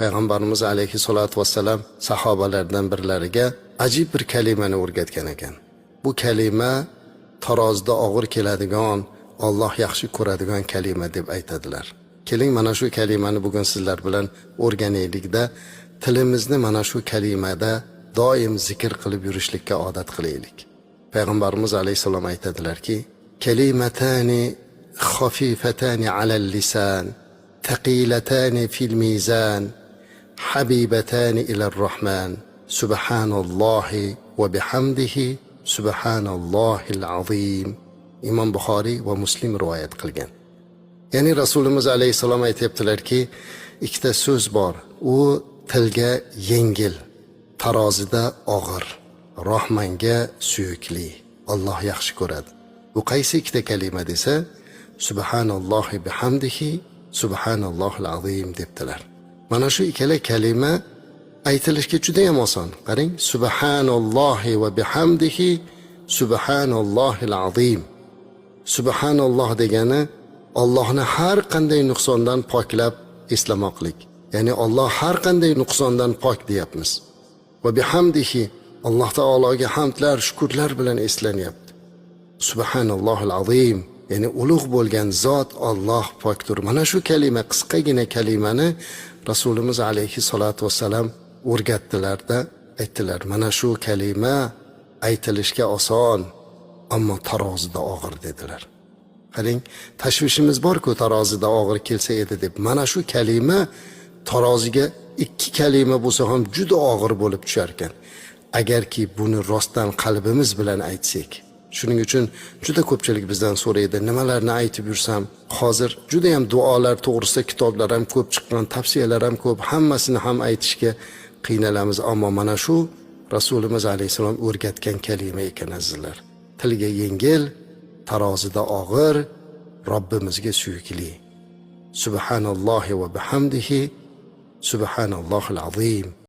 payg'ambarimiz alayhissalatu vassalam sahobalardan birlariga ajib bir kalimani o'rgatgan ekan. Bu kalima tarozida og'ir keladigan, Alloh yaxshi ko'radigan kalima deb aytadilar. Keling mana shu kalimani bugun sizlar bilan o'rganaylikda, tilimizni mana shu kalimada doim zikr qilib yurishlikka odat qilaylik. Payg'ambarimiz alayhissalom aytadilarki, kalimatani khafifatani alal lisan, thaqilatani fil mizan, habibatani ilar rahman, subhanallohi va bihamdihi, subhanallohil azim. Imom Buxoriy va Muslim rivoyat qilgan. Ya'ni Rasulimiz alayhissalom aytibdilarki, ikkita so'z bor. U tilga yengil, tarozida og'ir, Rahmanga suyukli. Alloh yaxshi ko'radi. Bu qaysi ikkita kalima desa, subhanallohi bihamdihi, subhanallohil azim debdilar. Mana shu ikkala kalima aytilishga juda ham oson. Qarang, subhanallohi va bihamdihi, subhanallohil azim. Subhanalloh degani Allohni har qanday nuqsondan poklab eslamoqlik. Ya'ni Alloh har qanday nuqsondan pok deyapmiz. Va bihamdihi, Alloh taologa hamdlar, shukrlar bilan eslanyapti. Subhanallohil azim, ya'ni ulug' bo'lgan zot Alloh pokdir. Mana shu kalima, qisqagina kalimani Rasulimiz alayhissalatu vassalam o'rgatdilarda aytdilar. Mana shu kalima aytilishga oson, ammo tarozida og'ir dedilar. Qarang, tashvishimiz bor-ku, tarozida og'ir kelsa edi deb. Mana shu kalima taroziga ikki kalima bo'lsa ham juda og'ir bo'lib tushar ekan. Agarki buni rostdan qalbimiz bilan aytsak. Shuning uchun juda ko'pchilik bizdan so'raydi, nimalarni aytib yursam. Hozir juda ham duolar to'g'risida kitoblar ham ko'p chiqqan, tavsiyalar ham ko'p, hammasini ham aytishga qiynalamiz, ammo mana shu Rasulimiz alayhisalom o'rgatgan kalima ekan azizlar. Tilga yengil, tarozida og'ir, Robbimizga suyukli. Subhanallohi va bihamdihi, subhanallohil azim.